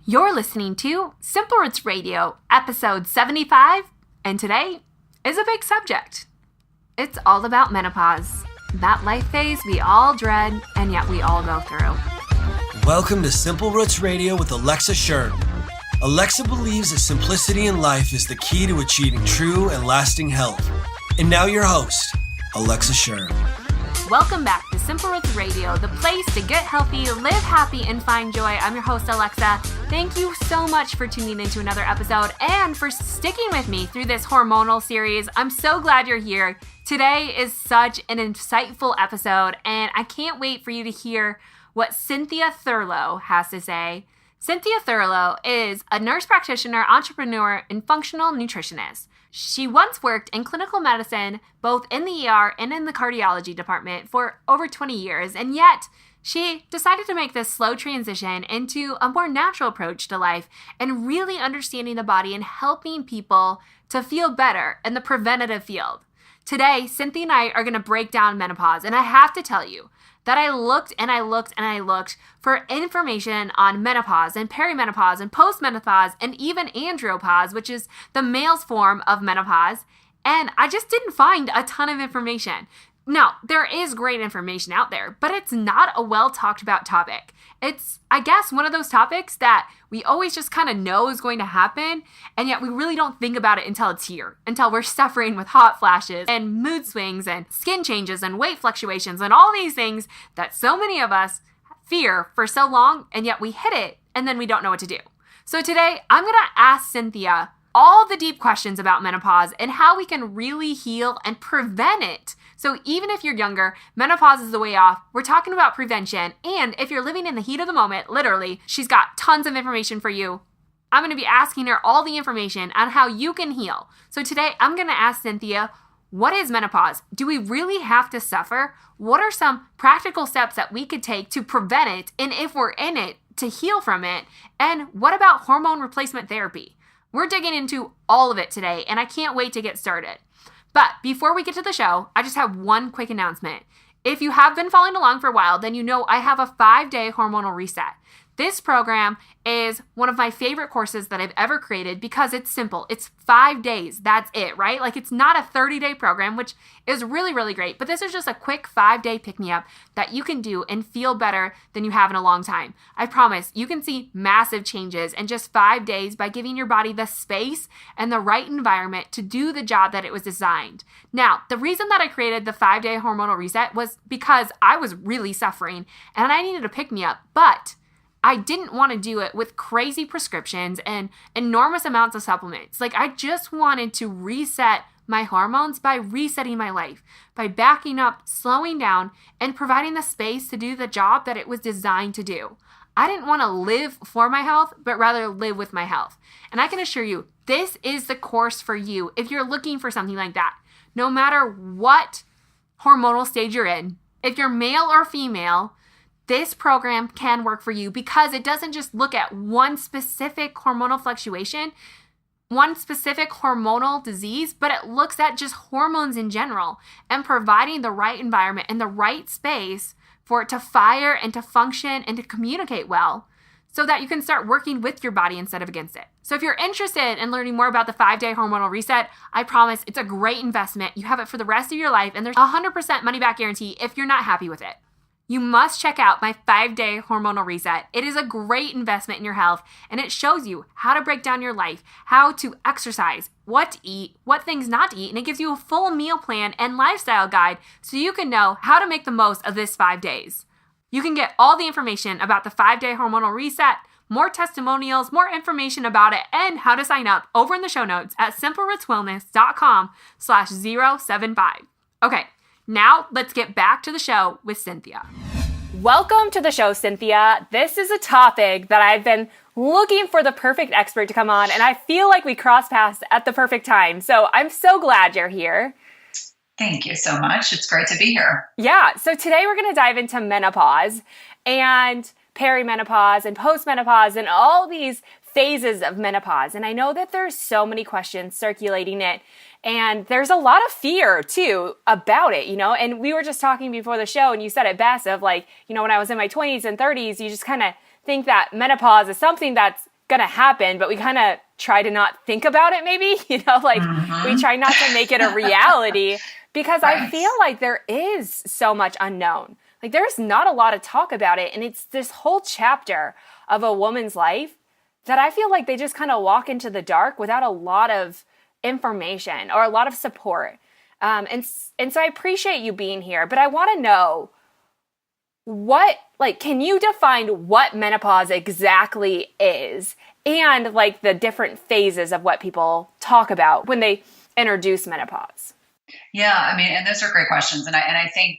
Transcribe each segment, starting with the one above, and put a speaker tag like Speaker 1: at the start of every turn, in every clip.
Speaker 1: You're listening to Simple Roots Radio, episode 75, and today is a big subject. It's all about menopause, that life phase we all dread and yet we all go through.
Speaker 2: Welcome to Simple Roots Radio with Alexa Shern. Alexa believes that simplicity in life is the key to achieving true and lasting health. And now your host, Alexa Shern.
Speaker 1: Welcome back to Simple Roots Radio, the place to get healthy, live happy, and find joy. I'm your host, Alexa. Thank you so much for tuning into another episode and for sticking with me through this hormonal series. I'm so glad you're here. Today is such an insightful episode, and I can't wait for you to hear what Cynthia Thurlow has to say. Cynthia Thurlow is a nurse practitioner, entrepreneur, and functional nutritionist. She once worked in clinical medicine, both in the ER and in the cardiology department for over 20 years, and yet she decided to make this slow transition into a more natural approach to life and really understanding the body and helping people to feel better in the preventative field. Today, Cynthia and I are going to break down menopause, and I have to tell you that I looked for information on menopause and perimenopause and postmenopause and even andropause, which is the male's form of menopause, and I just didn't find a ton of information. Now, there is great information out there, but it's not a well talked about topic. It's, I guess, one of those topics that we always just kind of know is going to happen, and yet we really don't think about it until it's here, until we're suffering with hot flashes and mood swings and skin changes and weight fluctuations and all these things that so many of us fear for so long, and yet we hit it and then we don't know what to do. So today, I'm going to ask Cynthia all the deep questions about menopause and how we can really heal and prevent it. So even if you're younger, menopause is the way off. We're talking about prevention. And if you're living in the heat of the moment, literally, she's got tons of information for you. I'm going to be asking her all the information on how you can heal. So today, I'm going to ask Cynthia, what is menopause? Do we really have to suffer? What are some practical steps that we could take to prevent it? And if we're in it, to heal from it? And what about hormone replacement therapy? We're digging into all of it today, and I can't wait to get started. But before we get to the show, I just have one quick announcement. If you have been following along for a while, then you know I have a 5-day hormonal reset. This program is one of my favorite courses that I've ever created because it's simple. It's 5 days. That's it, right? Like, it's not a 30-day program, which is really, really great. But this is just a quick 5-day pick-me-up that you can do and feel better than you have in a long time. I promise you can see massive changes in just 5 days by giving your body the space and the right environment to do the job that it was designed. Now, the reason that I created the 5-day hormonal reset was because I was really suffering and I needed a pick-me-up, but I didn't want to do it with crazy prescriptions and enormous amounts of supplements. Like, I just wanted to reset my hormones by resetting my life, by backing up, slowing down, and providing the space to do the job that it was designed to do. I didn't want to live for my health, but rather live with my health. And I can assure you, this is the course for you if you're looking for something like that. No matter what hormonal stage you're in, if you're male or female, this program can work for you because it doesn't just look at one specific hormonal fluctuation, one specific hormonal disease, but it looks at just hormones in general and providing the right environment and the right space for it to fire and to function and to communicate well so that you can start working with your body instead of against it. So if you're interested in learning more about the 5-day hormonal reset, I promise it's a great investment. You have it for the rest of your life, and there's a 100% money back guarantee if you're not happy with it. You must check out my 5-day hormonal reset. It is a great investment in your health, and it shows you how to break down your life, how to exercise, what to eat, what things not to eat, and it gives you a full meal plan and lifestyle guide so you can know how to make the most of this 5 days. You can get all the information about the 5-day hormonal reset, more testimonials, more information about it, and how to sign up over in the show notes at simplerootswellness.com/075. Okay. Now, let's get back to the show with Cynthia. Welcome to the show, Cynthia. This is a topic that I've been looking for the perfect expert to come on, and I feel like we crossed paths at the perfect time. So I'm so glad you're here.
Speaker 3: Thank you so much. It's great to be here.
Speaker 1: Yeah. So today we're going to dive into menopause and perimenopause and postmenopause and all these phases of menopause. And I know that there's so many questions circulating it. And there's a lot of fear, too, about it, you know? And we were just talking before the show, and you said it best of, like, you know, when I was in my 20s and 30s, you just kind of think that menopause is something that's going to happen, but we kind of try to not think about it maybe, we try not to make it a reality because I feel like there is so much unknown. Like there's not a lot of talk about it. And it's this whole chapter of a woman's life that I feel like they just kind of walk into the dark without a lot of information or a lot of support. And so I appreciate you being here, but I want to know can you define what menopause exactly is and the different phases of what people talk about when they introduce menopause?
Speaker 3: Yeah, I mean, and those are great questions. And I think,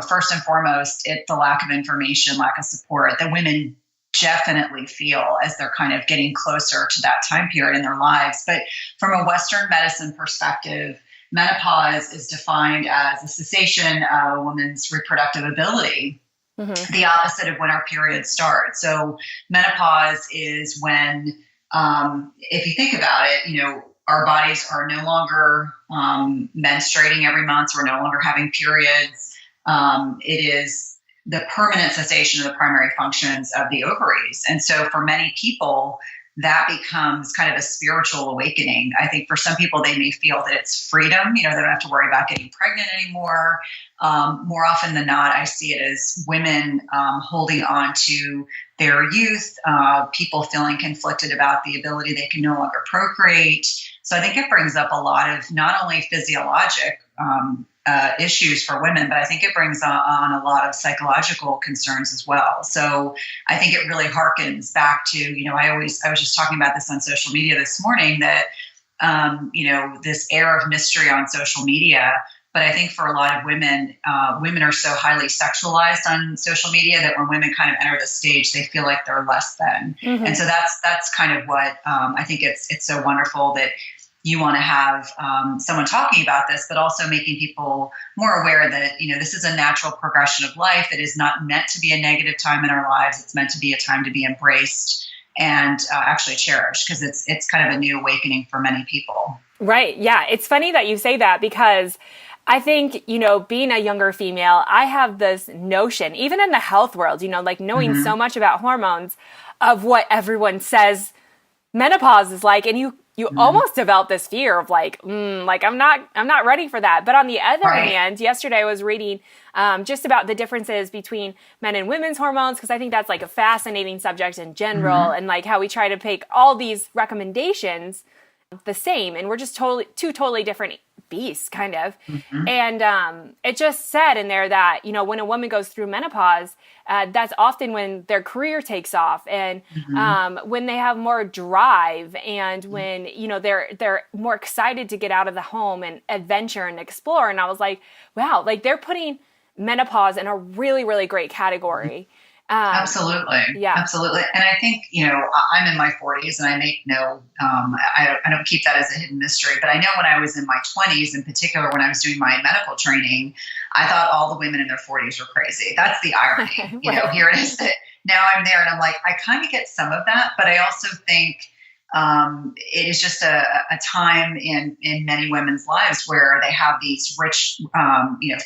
Speaker 3: first and foremost, it's the lack of information, lack of support that women definitely feel as they're kind of getting closer to that time period in their lives. But from a Western medicine perspective, menopause is defined as a cessation of a woman's reproductive ability, the opposite of when our periods start. So menopause is when, if you think about it, our bodies are no longer menstruating every month. So we're no longer having periods. It is the permanent cessation of the primary functions of the ovaries. And so for many people, that becomes kind of a spiritual awakening. I think for some people, they may feel that it's freedom. They don't have to worry about getting pregnant anymore. More often than not, I see it as women holding on to their youth, people feeling conflicted about the ability they can no longer procreate. So I think it brings up a lot of not only physiologic issues for women, but I think it brings on a lot of psychological concerns as well. So I think it really harkens back to, I was just talking about this on social media this morning that, this air of mystery on social media. But I think for a lot of women, women are so highly sexualized on social media that when women kind of enter the stage, they feel like they're less than. And so that's kind of what I think it's so wonderful that you want to have someone talking about this, but also making people more aware that, this is a natural progression of life. It is not meant to be a negative time in our lives. It's meant to be a time to be embraced and actually cherished because it's kind of a new awakening for many people.
Speaker 1: Right. Yeah. It's funny that you say that because I think, being a younger female, I have this notion, even in the health world, knowing so much about hormones of what everyone says menopause is like. And you almost develop this fear of I'm not ready for that. But on the other hand, yesterday I was reading just about the differences between men and women's hormones, because I think that's a fascinating subject in general, and how we try to pick all these recommendations the same, and we're just two totally different beasts, kind of. And it just said in there that when a woman goes through menopause, that's often when their career takes off, and when they have more drive, and when they're more excited to get out of the home and adventure and explore. And I was like, wow, they're putting menopause in a really, really great category.
Speaker 3: Absolutely.
Speaker 1: Yeah.
Speaker 3: Absolutely. And I think, I'm in my 40s and I make I don't keep that as a hidden mystery, but I know when I was in my 20s, in particular, when I was doing my medical training, I thought all the women in their 40s were crazy. That's the irony. Here it is that now I'm there and I'm like, I kind of get some of that, but I also think it is just a time in many women's lives where they have these rich,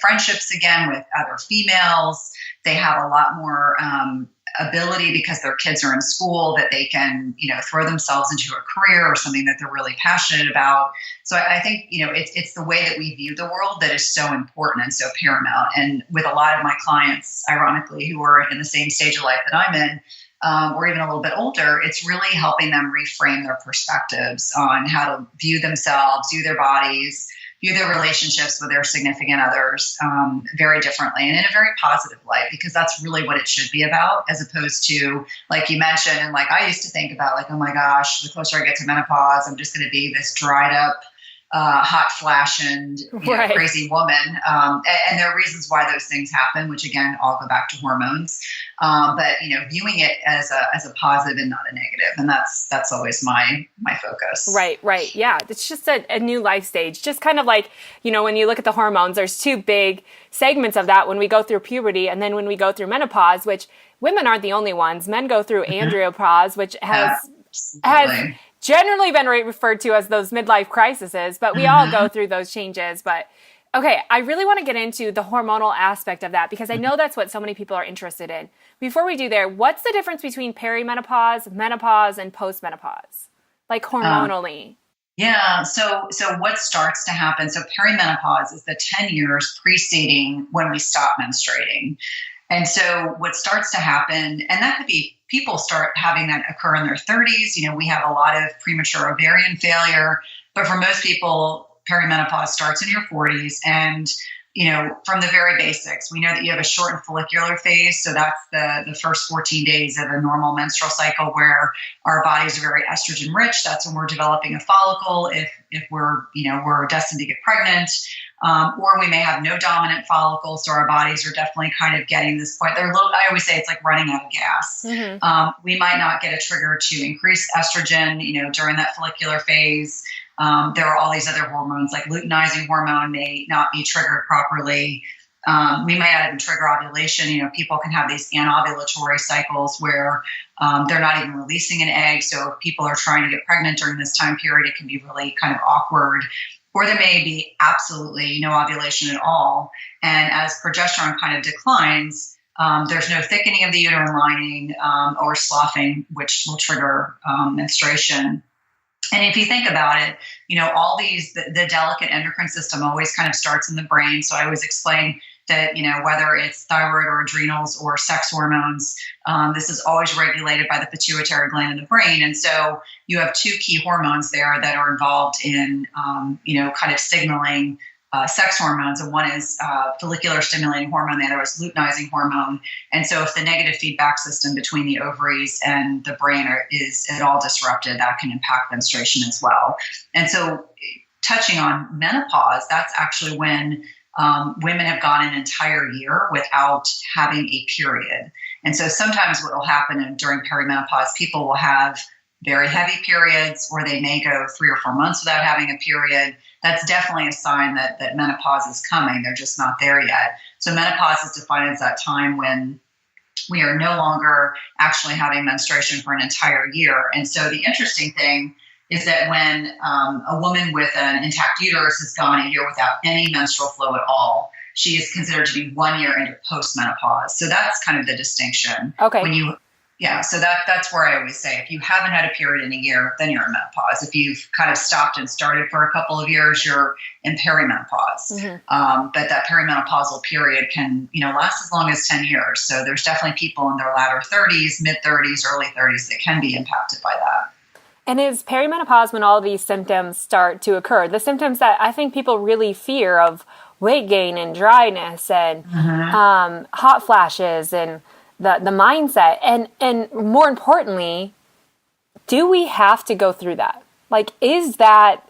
Speaker 3: friendships again with other females. They have a lot more ability because their kids are in school that they can, throw themselves into a career or something that they're really passionate about. So I think, it's the way that we view the world that is so important and so paramount. And with a lot of my clients, ironically, who are in the same stage of life that I'm in, or even a little bit older, it's really helping them reframe their perspectives on how to view themselves, view their bodies, view their relationships with their significant others very differently and in a very positive light, because that's really what it should be about, as opposed to, like you mentioned, and like I used to think about, oh my gosh, the closer I get to menopause, I'm just going to be this dried up, hot flash and crazy woman. And there are reasons why those things happen, which again, all go back to hormones. But viewing it as a positive and not a negative. And that's always my focus.
Speaker 1: Right. Yeah. It's just a new life stage. Just kind of like, when you look at the hormones, there's two big segments of that when we go through puberty and then when we go through menopause, which women aren't the only ones. Men go through andropause, which has generally been referred to as those midlife crises, but we all go through those changes. But Okay, I really want to get into the hormonal aspect of that because I know that's what so many people are interested in. Before we do there, what's the difference between perimenopause, menopause, and postmenopause? Like hormonally?
Speaker 3: Yeah. So what starts to happen? So perimenopause is the 10 years preceding when we stop menstruating. And so what starts to happen, and that could be people start having that occur in their 30s. We have a lot of premature ovarian failure, but for most people, perimenopause starts in your 40s. And from the very basics, we know that you have a shortened follicular phase. So that's the first 14 days of a normal menstrual cycle where our bodies are very estrogen rich. That's when we're developing a follicle. If we're destined to get pregnant, or we may have no dominant follicles. So our bodies are definitely kind of getting this point. I always say it's like running out of gas. Mm-hmm. We might not get a trigger to increase estrogen, during that follicular phase. There are all these other hormones, like luteinizing hormone may not be triggered properly. We might not even trigger ovulation. People can have these anovulatory cycles where they're not even releasing an egg. So if people are trying to get pregnant during this time period, it can be really kind of awkward. Or there may be absolutely no ovulation at all. And as progesterone kind of declines, there's no thickening of the uterine lining or sloughing, which will trigger menstruation. And if you think about it, all these, the delicate endocrine system always kind of starts in the brain. So I always explain that, whether it's thyroid or adrenals or sex hormones, this is always regulated by the pituitary gland in the brain. And so you have two key hormones there that are involved in, kind of signaling sex hormones. And one is follicular stimulating hormone, the other is luteinizing hormone. And so if the negative feedback system between the ovaries and the brain is at all disrupted, that can impact menstruation as well. And so touching on menopause, that's actually when women have gone an entire year without having a period. And so sometimes what will happen during perimenopause, people will have very heavy periods, or they may go 3 or 4 months without having a period. That's definitely a sign that menopause is coming. They're just not there yet. So menopause is defined as that time when we are no longer actually having menstruation for an entire year. And so the interesting thing is that when a woman with an intact uterus has gone a year without any menstrual flow at all, she is considered to be 1 year into postmenopause. So that's kind of the distinction.
Speaker 1: Okay.
Speaker 3: So that's where I always say, if you haven't had a period in a year, then you're in menopause. If you've kind of stopped and started for a couple of years, you're in perimenopause. Mm-hmm. But that perimenopausal period can, last as long as 10 years. So there's definitely people in their latter 30s, mid 30s, early 30s that can be impacted by that.
Speaker 1: And is perimenopause when all these symptoms start to occur? The symptoms that I think people really fear of weight gain and dryness and mm-hmm. Hot flashes and the mindset, and more importantly, do we have to go through that? Like, is that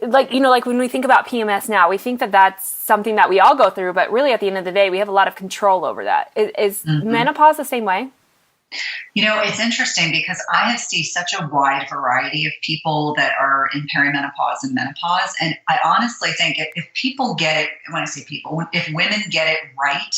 Speaker 1: like when we think about PMS now, we think that that's something that we all go through, but really at the end of the day, we have a lot of control over that. Is mm-hmm. menopause the same way?
Speaker 3: It's interesting because I have seen such a wide variety of people that are in perimenopause and menopause. And I honestly think if people get it, when I say people, if women get it right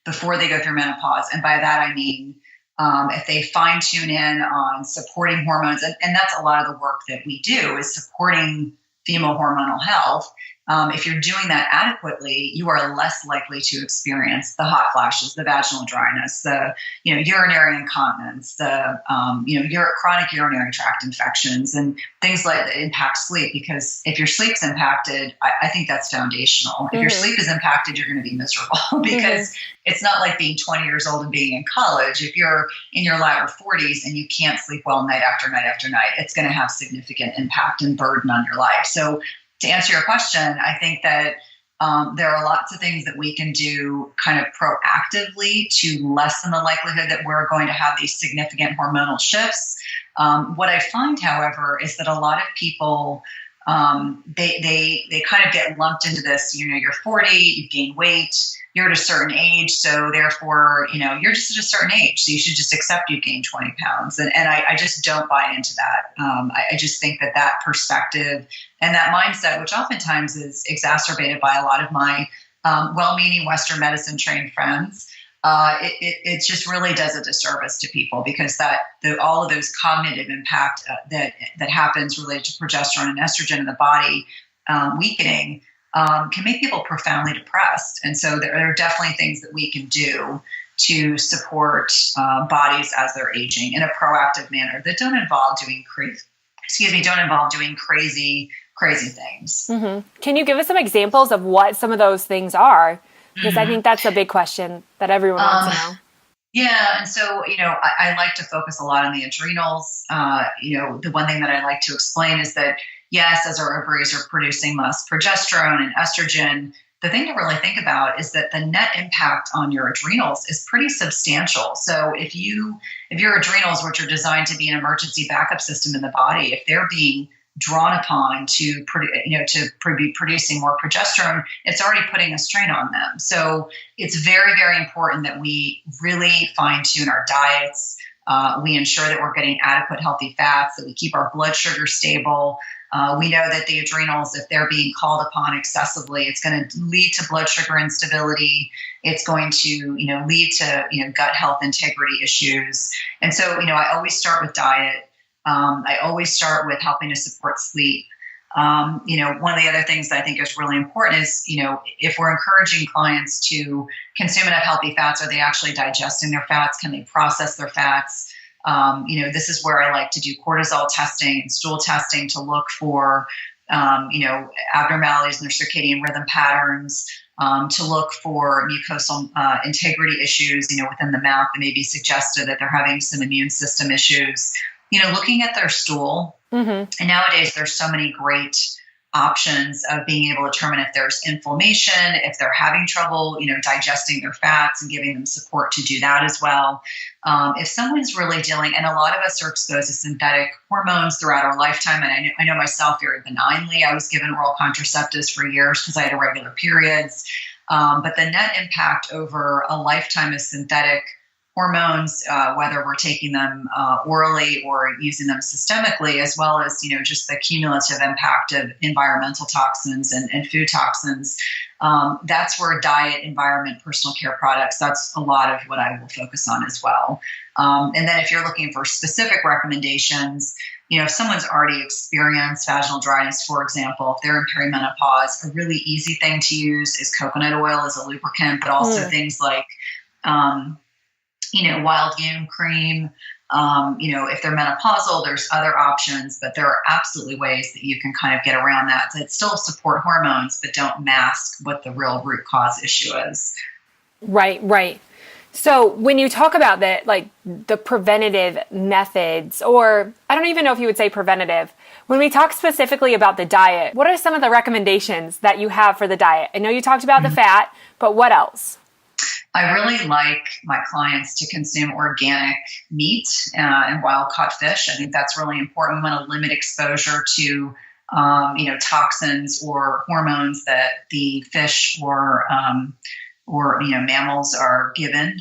Speaker 3: before they go through menopause, and by that I mean if they fine tune in on supporting hormones, and that's a lot of the work that we do is supporting female hormonal health. If you're doing that adequately, you are less likely to experience the hot flashes, the vaginal dryness, the urinary incontinence, the chronic urinary tract infections, and things like that impact sleep. Because if your sleep's impacted, I think that's foundational. Mm-hmm. If your sleep is impacted, you're going to be miserable because it's not like being 20 years old and being in college. If you're in your latter 40s and you can't sleep well night after night after night, it's going to have significant impact and burden on your life. So to answer your question, I think that there are lots of things that we can do kind of proactively to lessen the likelihood that we're going to have these significant hormonal shifts. What I find, however, is that a lot of people, they kind of get lumped into this, you're 40, you've gained weight, you're at a certain age, so therefore, you're just at a certain age, so you should just accept you've gained 20 pounds. And I just don't buy into that. I just think that perspective and that mindset, which oftentimes is exacerbated by a lot of my well-meaning Western medicine trained friends, it just really does a disservice to people because all of those cognitive impact that happens related to progesterone and estrogen in the body weakening can make people profoundly depressed. And so there are definitely things that we can do to support bodies as they're aging in a proactive manner that don't involve doing crazy things.
Speaker 1: Mm-hmm. Can you give us some examples of what some of those things are? Because I think that's a big question that everyone wants to know.
Speaker 3: Yeah. And so, I like to focus a lot on the adrenals. The one thing that I like to explain is that, yes, as our ovaries are producing less progesterone and estrogen, the thing to really think about is that the net impact on your adrenals is pretty substantial. So if your adrenals, which are designed to be an emergency backup system in the body, if they're being drawn upon to be producing more progesterone, it's already putting a strain on them. So it's very, very important that we really fine tune our diets. We ensure that we're getting adequate healthy fats, that we keep our blood sugar stable. We know that the adrenals, if they're being called upon excessively, it's going to lead to blood sugar instability. It's going to, lead to, gut health integrity issues. And so, I always start with diet. I always start with helping to support sleep. One of the other things that I think is really important is, if we're encouraging clients to consume enough healthy fats, are they actually digesting their fats? Can they process their fats? This is where I like to do cortisol testing and stool testing to look for, abnormalities in their circadian rhythm patterns, to look for mucosal integrity issues, within the mouth that may be suggestive that they're having some immune system issues, looking at their stool. Mm-hmm. And nowadays there's so many great options of being able to determine if there's inflammation, if they're having trouble, digesting their fats and giving them support to do that as well. If someone's really dealing, and a lot of us are exposed to synthetic hormones throughout our lifetime, and I know myself very benignly, I was given oral contraceptives for years because I had irregular periods. But the net impact over a lifetime of synthetic hormones, whether we're taking them orally or using them systemically, as well as, just the cumulative impact of environmental toxins and food toxins. That's where diet, environment, personal care products, that's a lot of what I will focus on as well. And then if you're looking for specific recommendations, if someone's already experienced vaginal dryness, for example, if they're in perimenopause, a really easy thing to use is coconut oil as a lubricant, but also things like, wild yam cream. If they're menopausal, there's other options, but there are absolutely ways that you can kind of get around that still support hormones, but don't mask what the real root cause issue is.
Speaker 1: Right. So when you talk about that, like the preventative methods, or I don't even know if you would say preventative, when we talk specifically about the diet, what are some of the recommendations that you have for the diet? I know you talked about the fat, but what else?
Speaker 3: I really like my clients to consume organic meat and wild-caught fish. I think that's really important. We want to limit exposure to, toxins or hormones that the fish or mammals are given.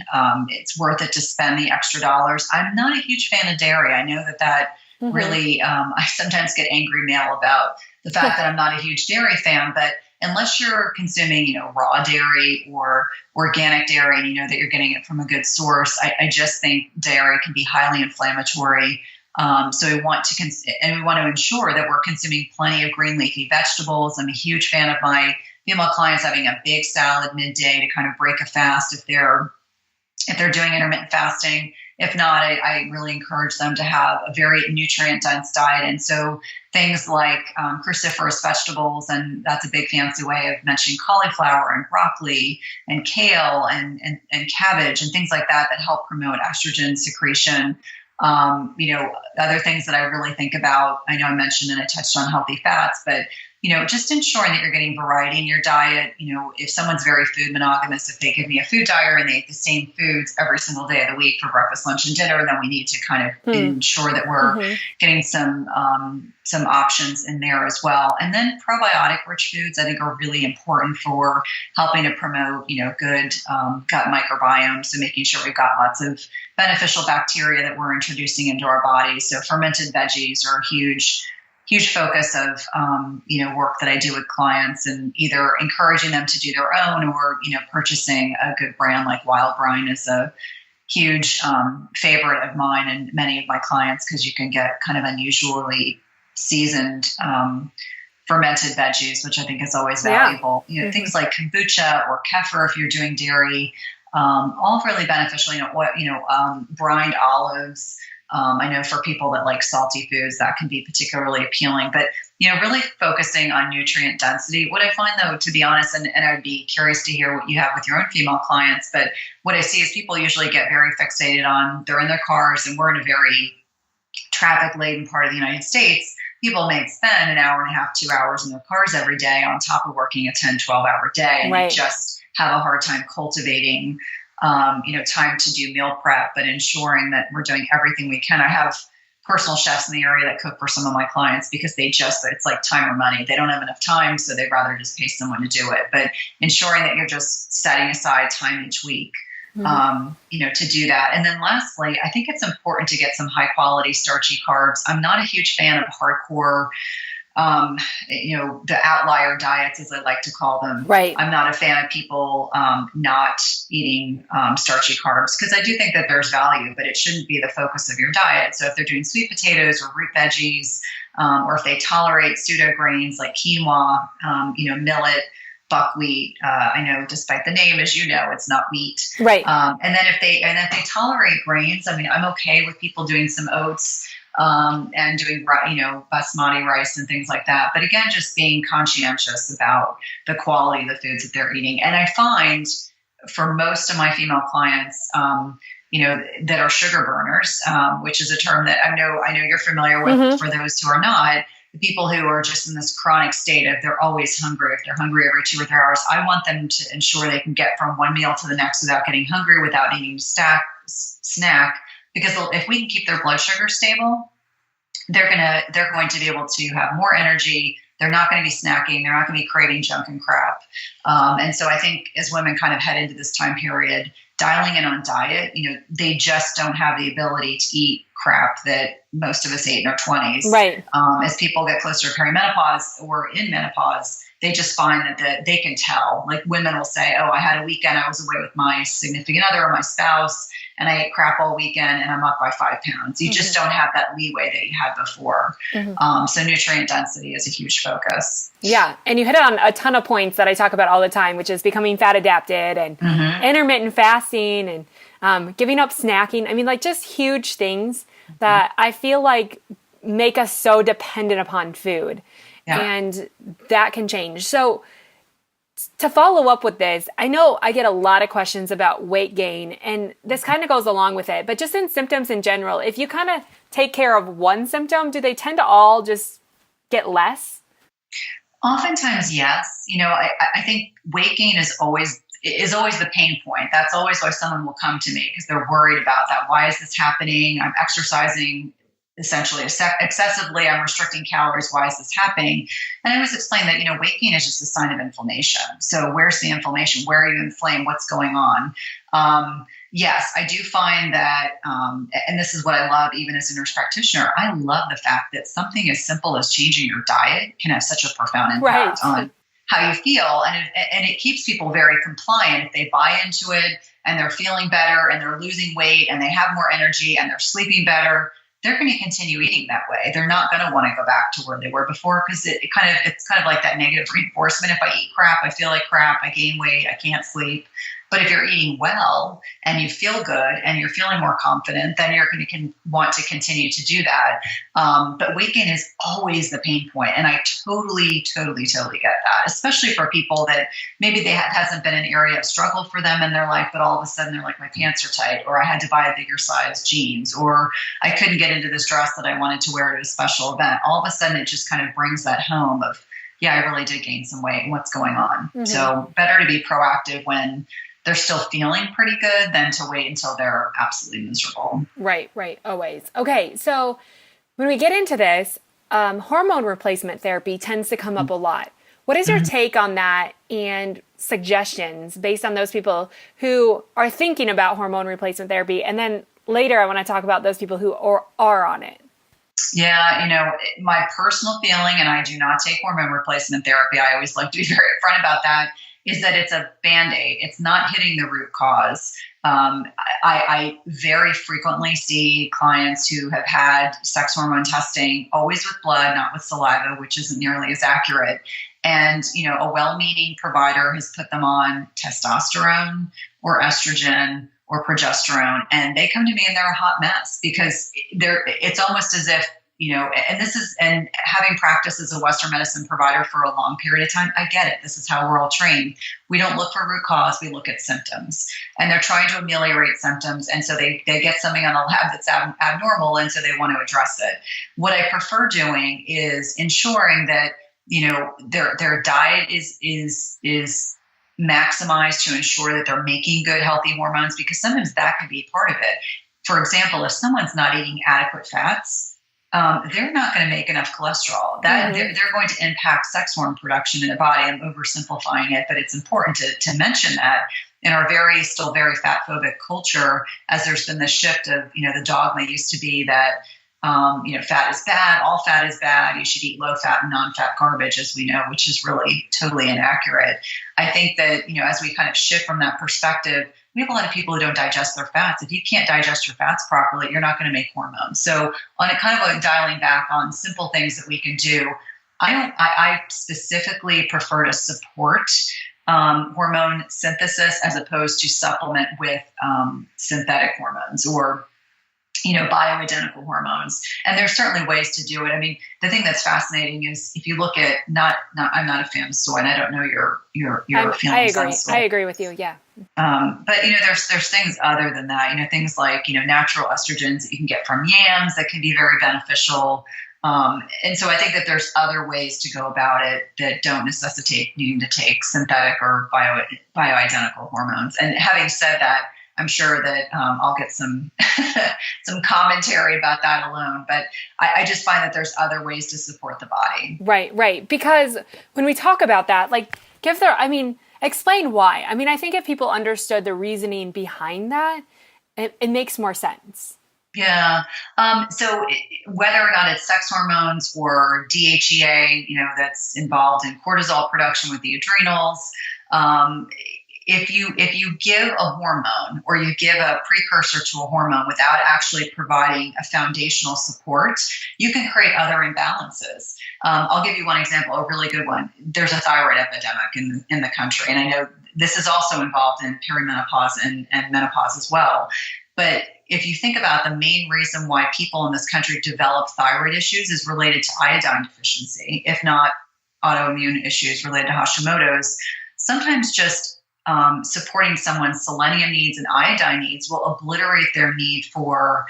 Speaker 3: It's worth it to spend the extra dollars. I'm not a huge fan of dairy. I know that really, I sometimes get angry mail about the fact that I'm not a huge dairy fan, but unless you're consuming, raw dairy or organic dairy, and that you're getting it from a good source, I just think dairy can be highly inflammatory. So we want to we want to ensure that we're consuming plenty of green leafy vegetables. I'm a huge fan of my female clients having a big salad midday to kind of break a fast if they're doing intermittent fasting. If not, I really encourage them to have a very nutrient-dense diet. And so things like cruciferous vegetables, and that's a big fancy way of mentioning cauliflower and broccoli and kale and cabbage and things like that help promote estrogen secretion. Other things that I really think about, I know I mentioned and I touched on healthy fats, but just ensuring that you're getting variety in your diet. If someone's very food monogamous, if they give me a food diary and they eat the same foods every single day of the week for breakfast, lunch, and dinner, then we need to kind of ensure that we're getting some options in there as well. And then probiotic-rich foods, I think, are really important for helping to promote, good gut microbiome. So making sure we've got lots of beneficial bacteria that we're introducing into our bodies. So fermented veggies are a huge focus of, work that I do with clients, and either encouraging them to do their own or, purchasing a good brand like Wild Brine is a huge favorite of mine and many of my clients, because you can get kind of unusually seasoned fermented veggies, which I think is always valuable. You know, things like kombucha or kefir if you're doing dairy, all really beneficial. Brined olives. I know for people that like salty foods, that can be particularly appealing. But really focusing on nutrient density. What I find, though, to be honest, and I'd be curious to hear what you have with your own female clients, but what I see is people usually get very fixated on, they're in their cars, and we're in a very traffic-laden part of the United States. People may spend an hour and a half, 2 hours in their cars every day on top of working a 10, 12-hour day, and they just have a hard time cultivating time to do meal prep, but ensuring that we're doing everything we can. I have personal chefs in the area that cook for some of my clients because it's like time or money. They don't have enough time, so they'd rather just pay someone to do it. But ensuring that you're just setting aside time each week, to do that. And then lastly, I think it's important to get some high quality starchy carbs. I'm not a huge fan of hardcore, the outlier diets, as I like to call them.
Speaker 1: Right.
Speaker 3: I'm not a fan of people not eating starchy carbs, because I do think that there's value, but it shouldn't be the focus of your diet. So if they're doing sweet potatoes or root veggies, or if they tolerate pseudo grains like quinoa, millet, buckwheat. I know, despite the name, as you know, it's not wheat.
Speaker 1: Right.
Speaker 3: And then if they tolerate grains, I mean, I'm okay with people doing some oats, and doing, basmati rice and things like that. But again, just being conscientious about the quality of the foods that they're eating. And I find for most of my female clients, that are sugar burners, which is a term that I know you're familiar with. For those who are not, the people who are just in this chronic state of they're always hungry. If they're hungry every 2 or 3 hours, I want them to ensure they can get from one meal to the next without getting hungry, without needing to snack. Because if we can keep their blood sugar stable, they're going to be able to have more energy. They're not going to be snacking. They're not going to be craving junk and crap. And so I think as women kind of head into this time period, dialing in on diet, they just don't have the ability to eat crap that most of us ate in our 20s.
Speaker 1: Right.
Speaker 3: As people get closer to perimenopause or in menopause, they just find that they can tell. Like women will say, oh, I had a weekend, I was away with my significant other or my spouse, and I ate crap all weekend and I'm up by 5 pounds. You just don't have that leeway that you had before. So nutrient density is a huge focus.
Speaker 1: Yeah. And you hit on a ton of points that I talk about all the time, which is becoming fat adapted and intermittent fasting and giving up snacking. I mean, like just huge things that I feel like make us so dependent upon food. Yeah. And that can change. So to follow up with this, I know I get a lot of questions about weight gain, and this kind of goes along with it, but just in symptoms in general, if you kind of take care of one symptom, do they tend to all just get less?
Speaker 3: Oftentimes, yes. I think weight gain is always the pain point. That's always why someone will come to me, because they're worried about that. Why is this happening? I'm exercising essentially excessively. I'm restricting calories. Why is this happening? And I always explain that, weight gain is just a sign of inflammation. So where's the inflammation? Where are you inflamed? What's going on? Yes, I do find that, and this is what I love even as a nurse practitioner, I love the fact that something as simple as changing your diet can have such a profound impact on how you feel. And it keeps people very compliant. If they buy into it and they're feeling better and they're losing weight and they have more energy and they're sleeping better, they're going to continue eating that way. They're not going to want to go back to where they were before, because it's kind of like that negative reinforcement. If I eat crap, I feel like crap, I gain weight, I can't sleep. But if you're eating well and you feel good and you're feeling more confident, then you're going to want to continue to do that. But weight gain is always the pain point. And I totally get that, especially for people that maybe hasn't been an area of struggle for them in their life, but all of a sudden they're like, my pants are tight, or I had to buy a bigger size jeans, or I couldn't get into this dress that I wanted to wear at a special event. All of a sudden it just kind of brings that home of, yeah, I really did gain some weight and what's going on. So better to be proactive when they're still feeling pretty good than to wait until they're absolutely miserable. Right.
Speaker 1: Always. Okay. So when we get into this, hormone replacement therapy tends to come up a lot. What is your take on that and suggestions based on those people who are thinking about hormone replacement therapy? And then later I want to talk about those people who are on it.
Speaker 3: Yeah, my personal feeling, and I do not take hormone replacement therapy. I always like to be very upfront about that, is that it's a Band-Aid. It's not hitting the root cause. I very frequently see clients who have had sex hormone testing, always with blood, not with saliva, which isn't nearly as accurate. And, a well-meaning provider has put them on testosterone or estrogen or progesterone, and they come to me and they're a hot mess because it's almost as if, and having practiced as a Western medicine provider for a long period of time, I get it. This is how we're all trained. We don't look for root cause, we look at symptoms. And they're trying to ameliorate symptoms. And so they get something on the lab that's abnormal, and so they want to address it. What I prefer doing is ensuring that, their diet is maximized to ensure that they're making good, healthy hormones, because sometimes that could be part of it. For example, if someone's not eating adequate fats, they're not going to make enough cholesterol. They're going to impact sex hormone production in the body. I'm oversimplifying it, but it's important to mention that in our still very fat phobic culture, as there's been this shift of, the dogma used to be that, fat is bad, all fat is bad, you should eat low fat and non-fat garbage, as we know, which is really totally inaccurate. I think that, as we kind of shift from that perspective, we have a lot of people who don't digest their fats. If you can't digest your fats properly, you're not going to make hormones. So on a kind of like dialing back on simple things that we can do, I specifically prefer to support hormone synthesis as opposed to supplement with synthetic hormones or bioidentical hormones. And there's certainly ways to do it. I mean, the thing that's fascinating is if you look at I'm not a fan of soy, and I don't know your feelings on soy.
Speaker 1: I agree with you. Yeah.
Speaker 3: But there's things other than that, things like, natural estrogens that you can get from yams that can be very beneficial. And so I think that there's other ways to go about it that don't necessitate needing to take synthetic or bioidentical hormones. And having said that, I'm sure that I'll get some some commentary about that alone. But I just find that there's other ways to support the body.
Speaker 1: Right. Because when we talk about that, explain why. I mean, I think if people understood the reasoning behind that, it makes more sense.
Speaker 3: Yeah. So whether or not it's sex hormones or DHEA, that's involved in cortisol production with the adrenals, if you give a hormone or you give a precursor to a hormone without actually providing a foundational support, you can create other imbalances. I'll give you one example, a really good one. There's a thyroid epidemic in the country, and I know this is also involved in perimenopause and menopause as well. But if you think about the main reason why people in this country develop thyroid issues is related to iodine deficiency, if not autoimmune issues related to Hashimoto's, sometimes just supporting someone's selenium needs and iodine needs will obliterate their need for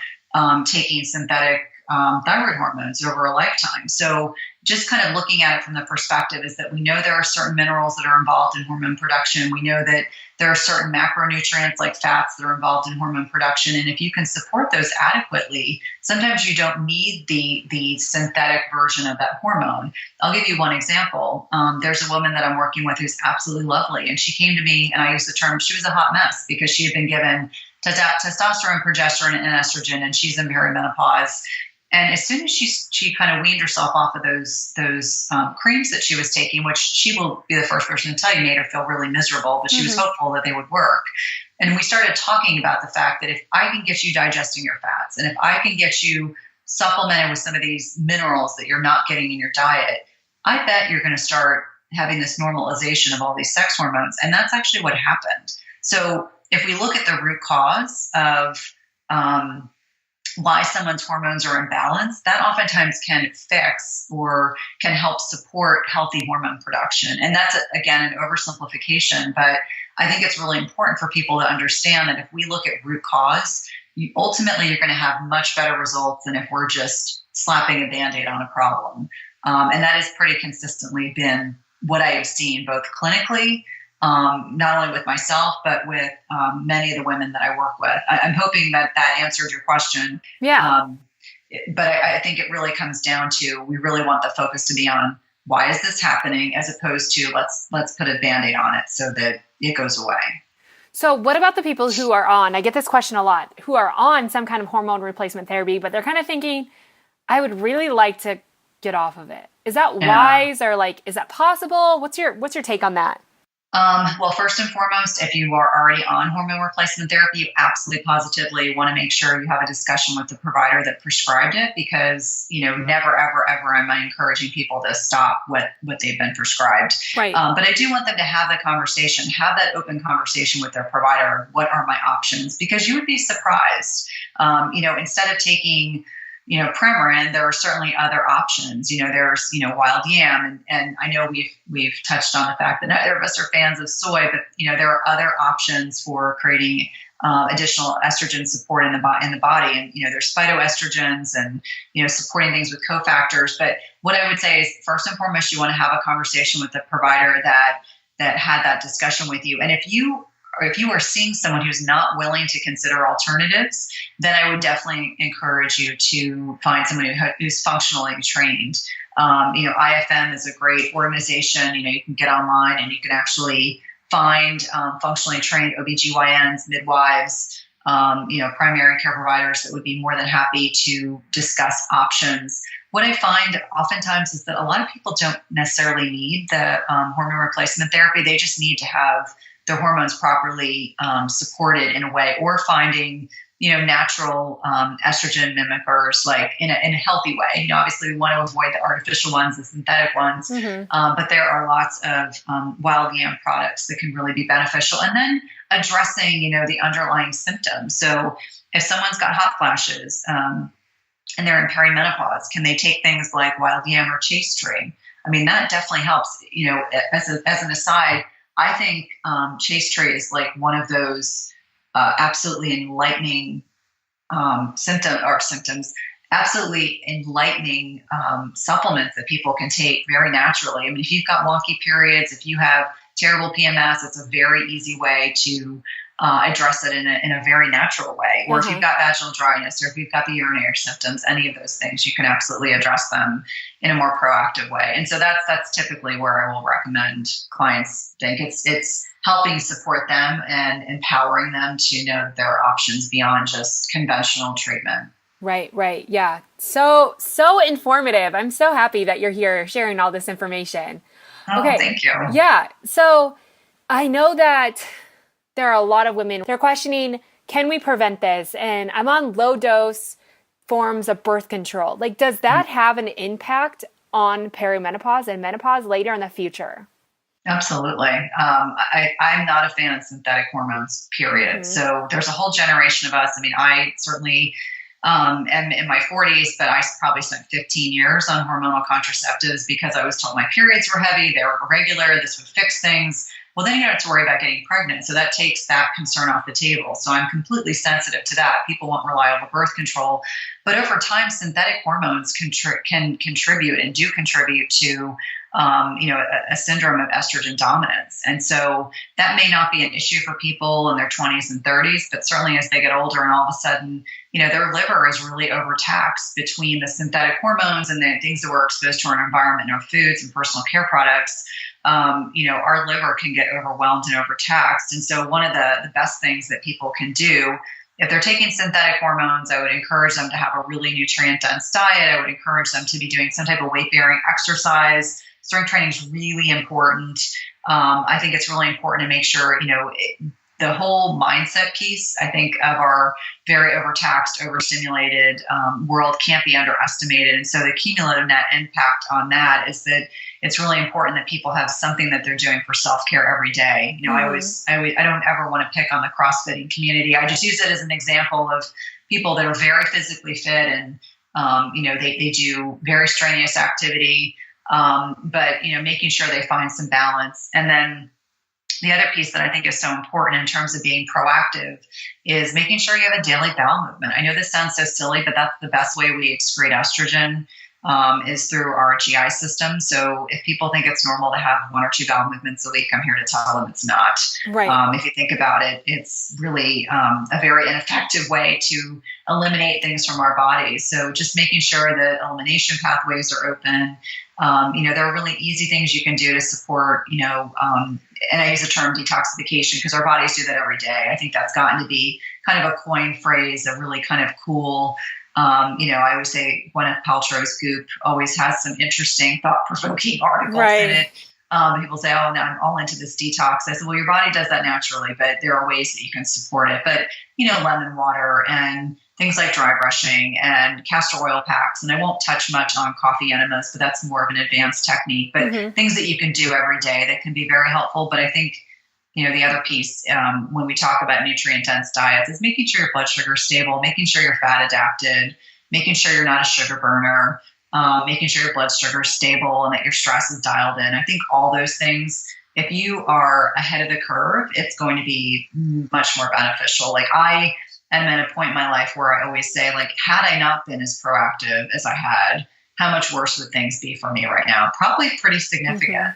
Speaker 3: taking synthetic thyroid hormones over a lifetime. So just kind of looking at it from the perspective is that we know there are certain minerals that are involved in hormone production. We know that there are certain macronutrients like fats that are involved in hormone production. And if you can support those adequately, sometimes you don't need the synthetic version of that hormone. I'll give you one example. There's a woman that I'm working with who's absolutely lovely. And she came to me, and I use the term, she was a hot mess because she had been given testosterone, progesterone, and estrogen, and she's in perimenopause. And as soon as she kind of weaned herself off of those creams that she was taking, which she will be the first person to tell you made her feel really miserable, but she was hopeful that they would work. And we started talking about the fact that if I can get you digesting your fats, and if I can get you supplemented with some of these minerals that you're not getting in your diet, I bet you're going to start having this normalization of all these sex hormones. And that's actually what happened. So if we look at the root cause of why someone's hormones are imbalanced, that oftentimes can fix or can help support healthy hormone production. And that's, again, an oversimplification, but I think it's really important for people to understand that if we look at root cause, ultimately you're going to have much better results than if we're just slapping a Band-Aid on a problem. And that has pretty consistently been what I have seen both clinically, not only with myself, but with many of the women that I work with. I'm hoping that answered your question.
Speaker 1: Yeah.
Speaker 3: But I think it really comes down to, we really want the focus to be on why is this happening, as opposed to let's put a Band-Aid on it so that it goes away.
Speaker 1: So what about the people who are on, I get this question a lot, who are on some kind of hormone replacement therapy, but they're kind of thinking, I would really like to get off of it. Is that wise, or is that possible? What's your take on that?
Speaker 3: Well, first and foremost, if you are already on hormone replacement therapy, you absolutely positively want to make sure you have a discussion with the provider that prescribed it, because, never, ever, ever am I encouraging people to stop what they've been prescribed.
Speaker 1: Right.
Speaker 3: But I do want them to have that conversation, have that open conversation with their provider. What are my options? Because you would be surprised. Instead of taking Premarin, there are certainly other options. There's, wild yam. And I know we've touched on the fact that neither of us are fans of soy, but, there are other options for creating additional estrogen support in the body. And, there's phytoestrogens and, supporting things with cofactors. But what I would say is, first and foremost, you want to have a conversation with the provider that had that discussion with you. And if you are seeing someone who's not willing to consider alternatives, then I would definitely encourage you to find someone who's functionally trained. IFM is a great organization. You can get online and you can actually find functionally trained OBGYNs, midwives, primary care providers that would be more than happy to discuss options. What I find oftentimes is that a lot of people don't necessarily need the hormone replacement therapy. They just need to have their hormones properly supported in a way, or finding, natural estrogen mimickers, like in a healthy way. Obviously we want to avoid the artificial ones, the synthetic ones, but there are lots of wild yam products that can really be beneficial. And then addressing, the underlying symptoms. So if someone's got hot flashes and they're in perimenopause, can they take things like wild yam or chaste tree? I mean, that definitely helps. As an aside, I think chaste tree is like one of those absolutely enlightening symptoms, absolutely enlightening supplements that people can take very naturally. I mean, if you've got wonky periods, if you have terrible PMS, it's a very easy way to address it in a very natural way. Or if you've got vaginal dryness, or if you've got the urinary symptoms, any of those things, you can absolutely address them in a more proactive way. And so that's typically where I will recommend clients think it's helping support them and empowering them to know that there are options beyond just conventional treatment.
Speaker 1: Right. Yeah. So informative. I'm so happy that you're here sharing all this information.
Speaker 3: Oh,
Speaker 1: okay.
Speaker 3: Thank you.
Speaker 1: Yeah. So I know that there are a lot of women, they're questioning, can we prevent this? And I'm on low dose forms of birth control. Like, does that have an impact on perimenopause and menopause later in the future?
Speaker 3: Absolutely. I'm not a fan of synthetic hormones, period. So there's a whole generation of us. I mean, I certainly am in my 40s, but I probably spent 15 years on hormonal contraceptives because I was told my periods were heavy, they were irregular, this would fix things. Well, then you don't have to worry about getting pregnant. So that takes that concern off the table. So I'm completely sensitive to that. People want reliable birth control. But over time, synthetic hormones can contribute and do contribute to a syndrome of estrogen dominance. And so that may not be an issue for people in their 20s and 30s, but certainly as they get older and all of a sudden, their liver is really overtaxed between the synthetic hormones and the things that we're exposed to in our environment, our foods and personal care products. Our liver can get overwhelmed and overtaxed. And so one of the best things that people can do, if they're taking synthetic hormones, I would encourage them to have a really nutrient-dense diet. I would encourage them to be doing some type of weight-bearing exercise. Strength training is really important. I think it's really important to make sure, the whole mindset piece, I think, of our very overtaxed, overstimulated world can't be underestimated. And so the cumulative net impact on that is that it's really important that people have something that they're doing for self-care every day. I don't ever want to pick on the CrossFitting community. I just use it as an example of people that are very physically fit and, they do very strenuous activity, but, making sure they find some balance. And then the other piece that I think is so important in terms of being proactive is making sure you have a daily bowel movement. I know this sounds so silly, but that's the best way we excrete estrogen is through our GI system. So if people think it's normal to have one or two bowel movements a week, I'm here to tell them it's not.
Speaker 1: Right.
Speaker 3: If you think about it, it's really a very ineffective way to eliminate things from our bodies. So just making sure that elimination pathways are open. There are really easy things you can do to support, and I use the term detoxification because our bodies do that every day. I think that's gotten to be kind of a coin phrase, a really kind of cool, I always say Gwyneth Paltrow's Goop always has some interesting thought-provoking articles in it. People say, oh, now I'm all into this detox. I said, well, your body does that naturally, but there are ways that you can support it. But, lemon water and things like dry brushing and castor oil packs. And I won't touch much on coffee enemas, but that's more of an advanced technique. But things that you can do every day that can be very helpful. But I think, the other piece when we talk about nutrient-dense diets is making sure your blood sugar is stable, making sure you're fat adapted, making sure you're not a sugar burner, making sure your blood sugar is stable and that your stress is dialed in. I think all those things, if you are ahead of the curve, it's going to be much more beneficial. Like I am at a point in my life where I always say, like, had I not been as proactive as I had, how much worse would things be for me right now? Probably pretty significant.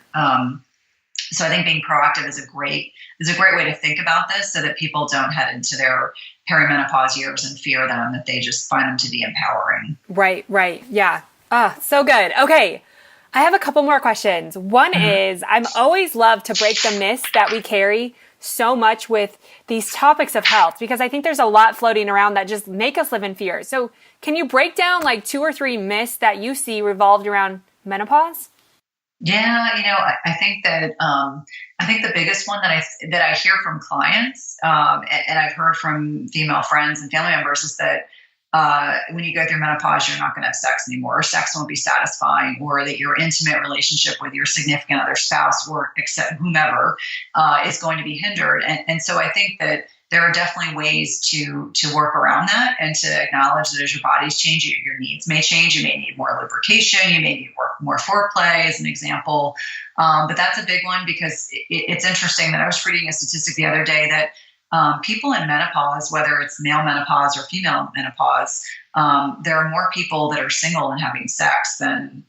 Speaker 3: So I think being proactive is a great way to think about this, so that people don't head into their perimenopause years and fear them, that they just find them to be empowering.
Speaker 1: Right. Yeah. So good. Okay. I have a couple more questions. One is, I'm always love to break the myths that we carry so much with these topics of health, because I think there's a lot floating around that just make us live in fear. So can you break down like 2 or 3 myths that you see revolved around menopause?
Speaker 3: Yeah, I think that the biggest one that I hear from clients, and I've heard from female friends and family members, is that when you go through menopause, you're not going to have sex anymore, or sex won't be satisfying, or that your intimate relationship with your significant other, spouse, or except whomever is going to be hindered. And so I think that there are definitely ways to work around that, and to acknowledge that as your body's changing, your needs may change. You may need more lubrication. You may need more foreplay, as an example. But that's a big one, because it's interesting that I was reading a statistic the other day that people in menopause, whether it's male menopause or female menopause, there are more people that are single and having sex than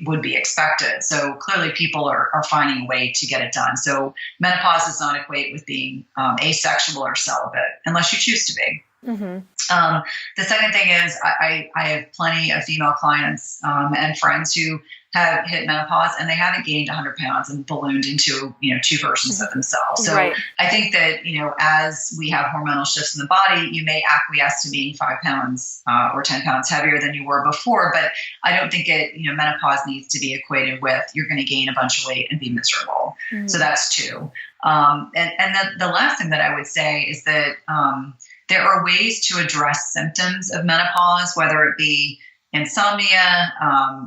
Speaker 3: would be expected. So clearly people are finding a way to get it done. So menopause does not equate with being asexual or celibate, unless you choose to be. The second thing is I have plenty of female clients and friends who have hit menopause and they haven't gained 100 pounds and ballooned into, 2 versions of themselves. So I think that, as we have hormonal shifts in the body, you may acquiesce to being 5 pounds or 10 pounds heavier than you were before. But I don't think menopause needs to be equated with you're going to gain a bunch of weight and be miserable. So that's 2. And the last thing that I would say is that there are ways to address symptoms of menopause, whether it be insomnia,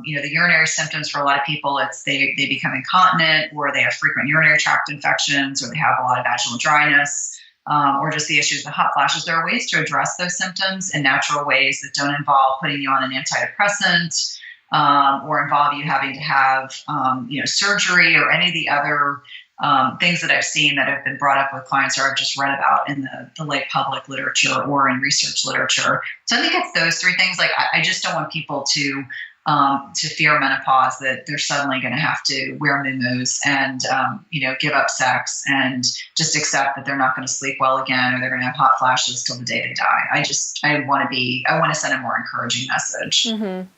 Speaker 3: the urinary symptoms for a lot of people, it's they become incontinent, or they have frequent urinary tract infections, or they have a lot of vaginal dryness, or just the issues with hot flashes. There are ways to address those symptoms in natural ways that don't involve putting you on an antidepressant, or involve you having to have, surgery, or any of the other things that I've seen that have been brought up with clients, or I've just read about in the lay public literature or in research literature. So I think it's those 3 things. Like I just don't want people to fear menopause, that they're suddenly going to have to wear muumuus and give up sex and just accept that they're not going to sleep well again, or they're going to have hot flashes till the day they die. I want to send a more encouraging message.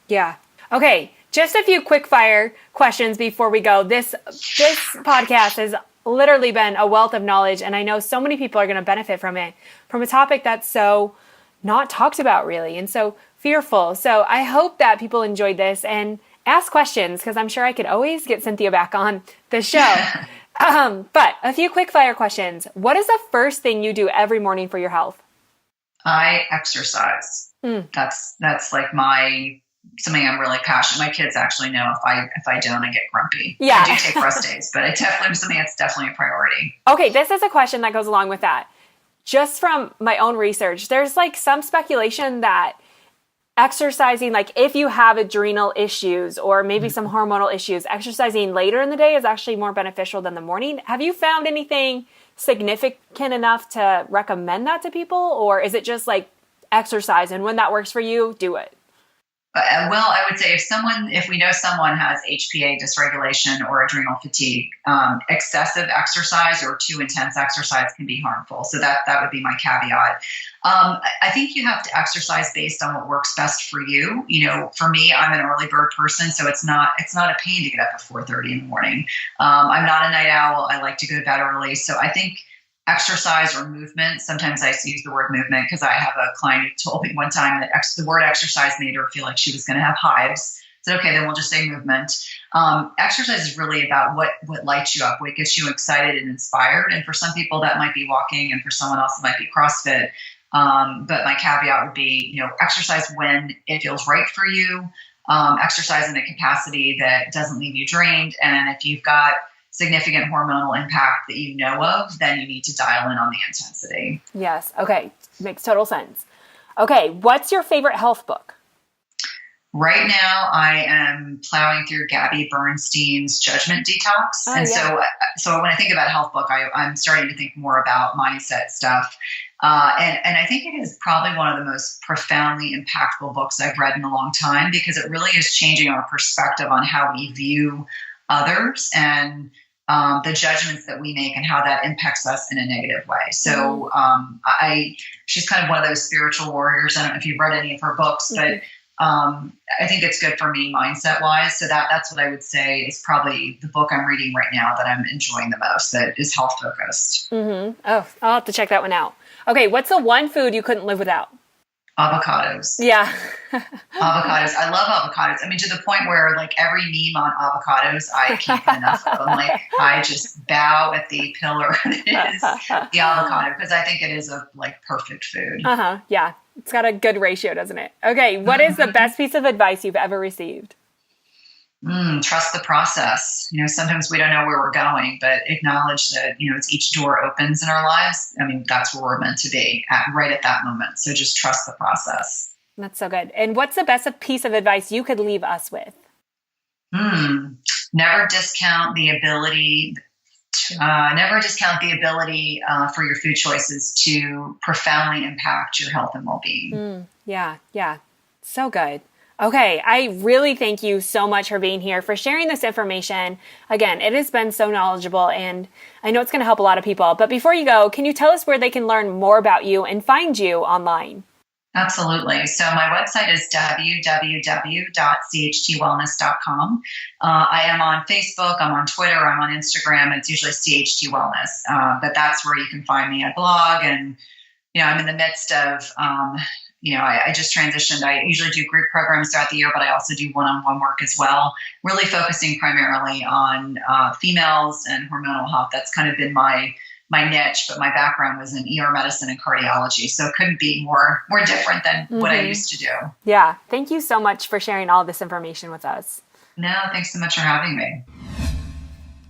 Speaker 1: Yeah. Okay. Just a few quick fire questions before we go. This podcast has literally been a wealth of knowledge, and I know so many people are going to benefit from it, from a topic that's so not talked about really, and so fearful. So I hope that people enjoyed this and ask questions, because I'm sure I could always get Cynthia back on the show. But a few quick fire questions. What is the first thing you do every morning for your health?
Speaker 3: I exercise. That's like something I'm really passionate. My kids actually know if I don't, I get grumpy.
Speaker 1: Yeah.
Speaker 3: I do take rest days, but it's definitely a priority.
Speaker 1: Okay, this is a question that goes along with that. Just from my own research, there's like some speculation that exercising, like if you have adrenal issues or maybe some hormonal issues, exercising later in the day is actually more beneficial than the morning. Have you found anything significant enough to recommend that to people? Or is it just like exercise, and when that works for you, do it?
Speaker 3: Well, I would say if we know someone has HPA dysregulation or adrenal fatigue, excessive exercise or too intense exercise can be harmful. So that would be my caveat. I think you have to exercise based on what works best for you. For me, I'm an early bird person, so it's not a pain to get up at 4:30 in the morning. I'm not a night owl. I like to go to bed early. So I think exercise or movement. Sometimes I use the word movement because I have a client who told me one time that the word exercise made her feel like she was going to have hives. said, okay, then we'll just say movement. Exercise is really about what lights you up, what gets you excited and inspired. And for some people that might be walking, and for someone else it might be CrossFit. But my caveat would be, exercise when it feels right for you. Exercise in a capacity that doesn't leave you drained. And if you've got significant hormonal impact that you know of, then you need to dial in on the intensity.
Speaker 1: Yes. Okay. Makes total sense. Okay. What's your favorite health book?
Speaker 3: Right now, I am plowing through Gabby Bernstein's Judgment Detox. So when I think about a health book, I'm starting to think more about mindset stuff. And I think it is probably one of the most profoundly impactful books I've read in a long time, because it really is changing our perspective on how we view others and the judgments that we make and how that impacts us in a negative way. So she's kind of one of those spiritual warriors. I don't know if you've read any of her books, but I think it's good for me mindset wise. So that's what I would say is probably the book I'm reading right now that I'm enjoying the most, that is health focused.
Speaker 1: Mm-hmm. Oh, I'll have to check that one out. Okay. What's the one food you couldn't live without?
Speaker 3: Avocados.
Speaker 1: Yeah.
Speaker 3: Avocados. I love avocados. I mean, to the point where like every meme on avocados, I can't get enough of them. Like I just bow at the pillar that is the avocado, because I think it is a perfect food.
Speaker 1: Yeah. It's got a good ratio, doesn't it? Okay. What is the best piece of advice you've ever received?
Speaker 3: Trust the process. Sometimes we don't know where we're going, but acknowledge that, as each door opens in our lives, I mean, that's where we're meant to be right at that moment. So just trust the process. That's
Speaker 1: so good. And what's the best piece of advice you could leave us with?
Speaker 3: Never discount the ability for your food choices to profoundly impact your health and well-being.
Speaker 1: Yeah. So good. Okay. I really thank you so much for being here, for sharing this information. Again, it has been so knowledgeable, and I know it's going to help a lot of people. But before you go, can you tell us where they can learn more about you and find you online?
Speaker 3: Absolutely. So my website is www.chtwellness.com. I am on Facebook, I'm on Twitter, I'm on Instagram. It's usually CHT Wellness, but that's where you can find me. I blog, and I'm in the midst of I just transitioned. I usually do group programs throughout the year, but I also do one-on-one work as well, really focusing primarily on females and hormonal health. That's kind of been my niche, but my background was in ER medicine and cardiology. So it couldn't be more different than what I used to do.
Speaker 1: Yeah. Thank you so much for sharing all this information with us.
Speaker 3: No, thanks so much for having me.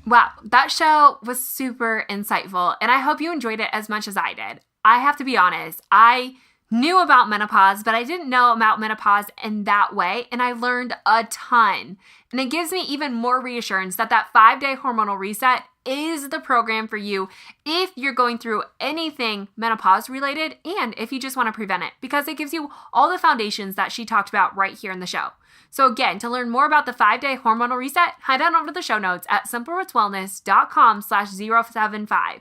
Speaker 1: Wow. That show was super insightful, and I hope you enjoyed it as much as I did. I have to be honest. I knew about menopause, but I didn't know about menopause in that way, and I learned a ton. And it gives me even more reassurance that 5-day hormonal reset is the program for you if you're going through anything menopause related, and if you just want to prevent it, because it gives you all the foundations that she talked about right here in the show. So again, to learn more about the 5-day hormonal reset, head on over to the show notes at simplerootswellness.com/075.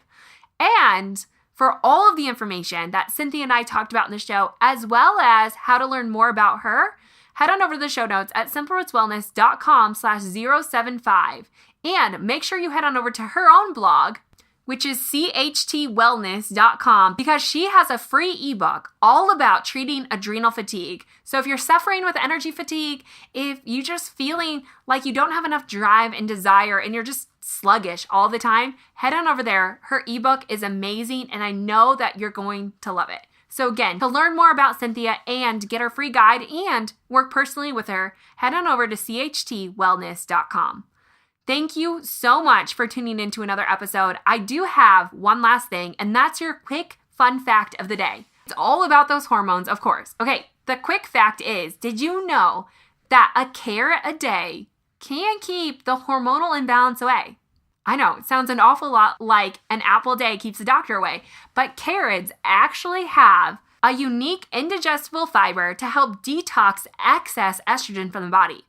Speaker 1: And for all of the information that Cynthia and I talked about in the show, as well as how to learn more about her, head on over to the show notes at simplerootswellness.com/075. And make sure you head on over to her own blog, which is chtwellness.com, because she has a free ebook all about treating adrenal fatigue. So if you're suffering with energy fatigue, if you're just feeling like you don't have enough drive and desire and you're just sluggish all the time, head on over there. Her ebook is amazing, and I know that you're going to love it. So again, to learn more about Cynthia and get her free guide and work personally with her, head on over to chtwellness.com. Thank you so much for tuning into another episode. I do have one last thing, and that's your quick fun fact of the day. It's all about those hormones, of course. Okay, the quick fact is, did you know that a carrot a day can keep the hormonal imbalance away? I know, it sounds an awful lot like an apple a day keeps the doctor away, but carrots actually have a unique indigestible fiber to help detox excess estrogen from the body.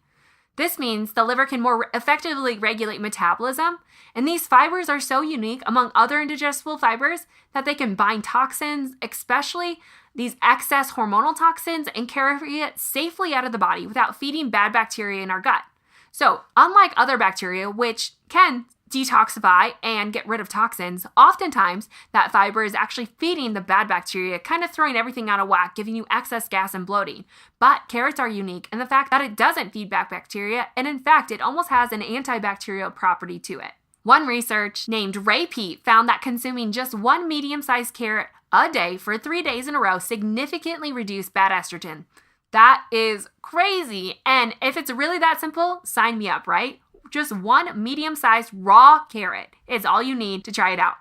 Speaker 1: This means the liver can more effectively regulate metabolism, and these fibers are so unique among other indigestible fibers that they can bind toxins, especially these excess hormonal toxins, and carry it safely out of the body without feeding bad bacteria in our gut. So, unlike other bacteria, which can detoxify and get rid of toxins, oftentimes that fiber is actually feeding the bad bacteria, kind of throwing everything out of whack, giving you excess gas and bloating. But carrots are unique in the fact that it doesn't feed back bacteria, and in fact, it almost has an antibacterial property to it. One research named Ray Peat found that consuming just one medium-sized carrot a day for 3 days in a row significantly reduced bad estrogen. That is crazy. And if it's really that simple, sign me up, right? Just one medium-sized raw carrot is all you need to try it out.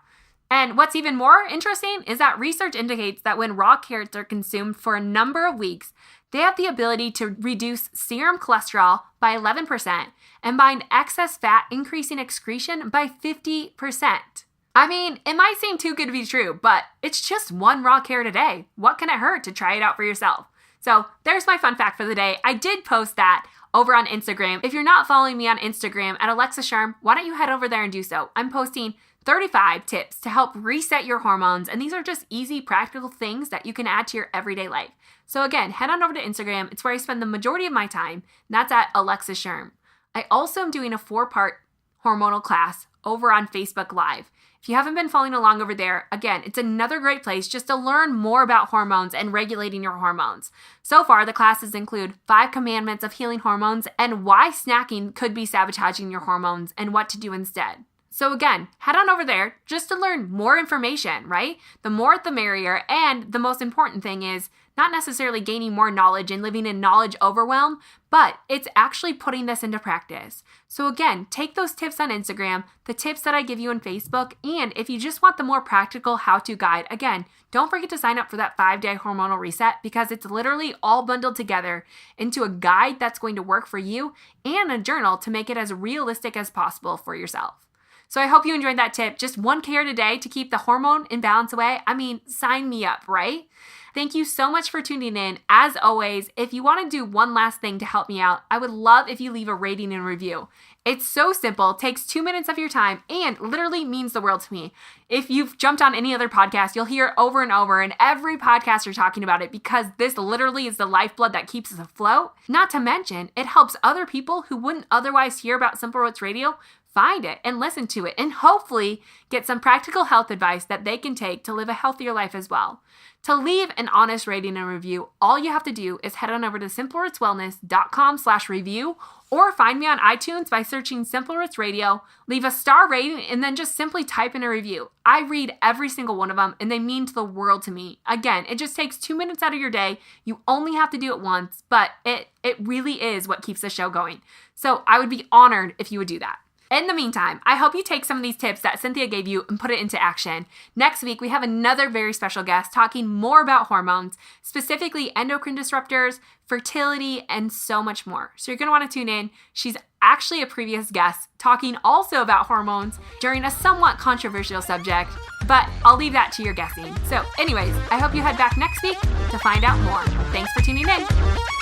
Speaker 1: And what's even more interesting is that research indicates that when raw carrots are consumed for a number of weeks, they have the ability to reduce serum cholesterol by 11% and bind excess fat, increasing excretion by 50%. I mean, it might seem too good to be true, but it's just one raw carrot a day. What can it hurt to try it out for yourself? So there's my fun fact for the day. I did post that over on Instagram. If you're not following me on Instagram at Alexa Sharm, why don't you head over there and do so? I'm posting 35 tips to help reset your hormones, and these are just easy, practical things that you can add to your everyday life. So again, head on over to Instagram. It's where I spend the majority of my time, and that's at Alexa Sharm. I also am doing a 4-part hormonal class over on Facebook Live. If you haven't been following along over there, again, it's another great place just to learn more about hormones and regulating your hormones. So far, the classes include 5 commandments of healing hormones and why snacking could be sabotaging your hormones and what to do instead. So again, head on over there just to learn more information, right? The more the merrier, and the most important thing is not necessarily gaining more knowledge and living in knowledge overwhelm, but it's actually putting this into practice. So again, take those tips on Instagram, the tips that I give you on Facebook, and if you just want the more practical how-to guide, again, don't forget to sign up for that 5-day hormonal reset because it's literally all bundled together into a guide that's going to work for you and a journal to make it as realistic as possible for yourself. So I hope you enjoyed that tip. Just 1 carrot a day to keep the hormone imbalance away. I mean, sign me up, right? Thank you so much for tuning in. As always, if you want to do one last thing to help me out, I would love if you leave a rating and review. It's so simple, takes 2 minutes of your time, and literally means the world to me. If you've jumped on any other podcast, you'll hear it over and over, and every podcaster talking about it because this literally is the lifeblood that keeps us afloat. Not to mention, it helps other people who wouldn't otherwise hear about Simple Roots Radio find it and listen to it and hopefully get some practical health advice that they can take to live a healthier life as well. To leave an honest rating and review, all you have to do is head on over to simplerootswellness.com/review or find me on iTunes by searching Simple Roots Radio, leave a star rating, and then just simply type in a review. I read every single one of them and they mean the world to me. Again, it just takes 2 minutes out of your day. You only have to do it once, but it really is what keeps the show going. So I would be honored if you would do that. In the meantime, I hope you take some of these tips that Cynthia gave you and put it into action. Next week, we have another very special guest talking more about hormones, specifically endocrine disruptors, fertility, and so much more. So you're going to want to tune in. She's actually a previous guest talking also about hormones during a somewhat controversial subject, but I'll leave that to your guessing. So anyways, I hope you head back next week to find out more. Thanks for tuning in.